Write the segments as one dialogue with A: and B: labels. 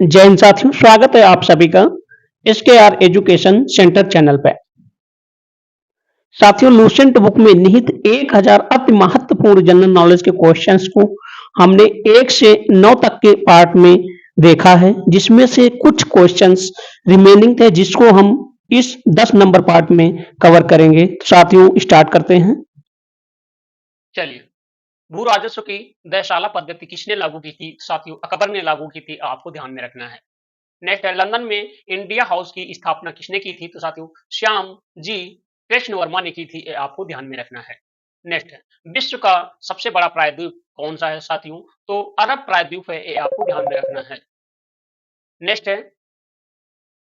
A: जय हिंद साथियों, स्वागत है आप सभी का SKR एजुकेशन सेंटर चैनल पे। साथियों, लूसेंट बुक में निहित 1000 अति महत्वपूर्ण जनरल नॉलेज के क्वेश्चंस को हमने 1 से 9 तक के पार्ट में देखा है, जिसमें से कुछ क्वेश्चंस रिमेनिंग थे जिसको हम इस 10 नंबर पार्ट में कवर करेंगे। साथियों, स्टार्ट करते हैं।
B: चलिए, भू राजस्व की दयशाला पद्धति किसने लागू की थी? साथियों, अकबर ने लागू की थी, आपको ध्यान में रखना है। नेक्स्ट है, लंदन में इंडिया हाउस की स्थापना किसने की थी? तो साथियों, श्याम जी कृष्ण वर्मा ने की थी, ये आपको ध्यान में रखना है। नेक्स्ट है, विश्व का सबसे बड़ा प्रायद्वीप कौन सा है? साथियों, तो अरब प्रायद्वीप है, ये आपको ध्यान में रखना है। नेक्स्ट है,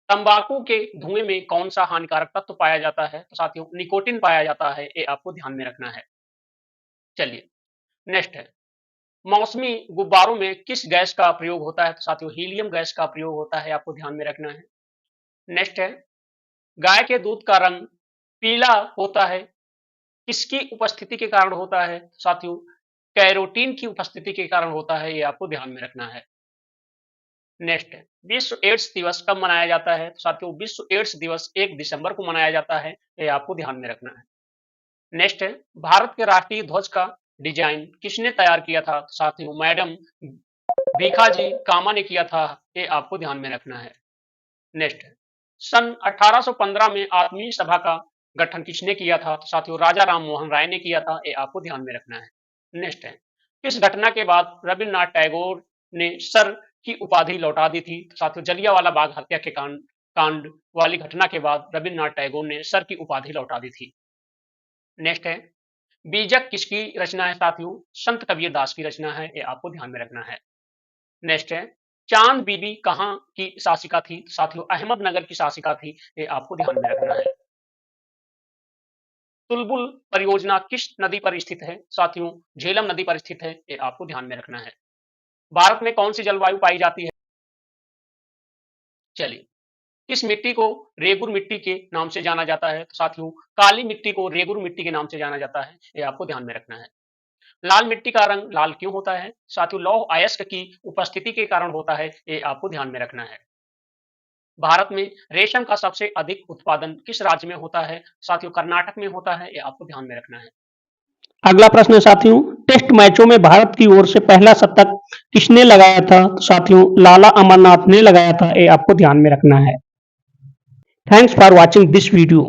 B: तंबाकू के धुएं में कौन सा हानिकारक तत्व पाया जाता है? तो साथियों, निकोटिन पाया जाता है, ये आपको ध्यान में रखना है। चलिए, नेक्स्ट है, मौसमी गुब्बारों में किस गैस का प्रयोग होता है? तो साथियों, हीलियम गैस का प्रयोग होता है, आपको ध्यान में रखना है। नेक्स्ट है, गाय के दूध का रंग पीला होता है, किसकी उपस्थिति के कारण होता है? साथियों, कैरोटीन की उपस्थिति के कारण होता है, ये आपको ध्यान में रखना है। नेक्स्ट है, विश्व एड्स दिवस कब मनाया जाता है? तो साथियों, विश्व एड्स दिवस 1 दिसंबर को मनाया जाता है, ये आपको ध्यान में रखना है। नेक्स्ट है, भारत के राष्ट्रीय ध्वज का डिजाइन किसने तैयार किया था? तो साथियों, मैडम भीखाजी कामा ने किया था, ये आपको ध्यान में रखना है। नेक्स्ट है, सन 1815 में आत्मीय सभा का गठन किसने किया था? तो साथियों, राजा राम मोहन राय ने किया था, ये आपको ध्यान में रखना है। नेक्स्ट है, किस घटना के बाद रविन्द्रनाथ टैगोर ने सर की उपाधि लौटा दी थी? तो साथियों, जलियांवाला बाग हत्या के कांड वाली घटना के बाद रविन्द्रनाथ टैगोर ने सर की उपाधि लौटा दी थी। नेक्स्ट है, बीजक किसकी रचना है? साथियों, संत कबीर दास की रचना है, ये आपको ध्यान में रखना है। नेक्स्ट है, चांद बीबी कहाँ की शासिका थी? साथियों, अहमदनगर की शासिका थी, ये आपको ध्यान में रखना है। तुलबुल परियोजना किस नदी पर स्थित है? साथियों, झेलम नदी पर स्थित है, ये आपको ध्यान में रखना है। भारत में कौन सी जलवायु पाई जाती है? चलिए, किस मिट्टी को रेगुर मिट्टी के नाम से जाना जाता है? तो साथियों, काली मिट्टी को रेगुर मिट्टी के नाम से जाना जाता है, ये आपको ध्यान में रखना है। लाल मिट्टी का रंग लाल क्यों होता है? साथियों, लौह अयस्क की उपस्थिति के कारण होता है, ये आपको ध्यान में रखना है। भारत में रेशम का सबसे अधिक उत्पादन किस राज्य में होता है? साथियों, कर्नाटक में होता है, ये आपको ध्यान में रखना है।
A: अगला प्रश्न है साथियों, टेस्ट मैचों में भारत की ओर से पहला शतक किसने लगाया था? तो साथियों, लाला अमरनाथ ने लगाया था, ये आपको ध्यान में रखना है। Thanks for watching this video.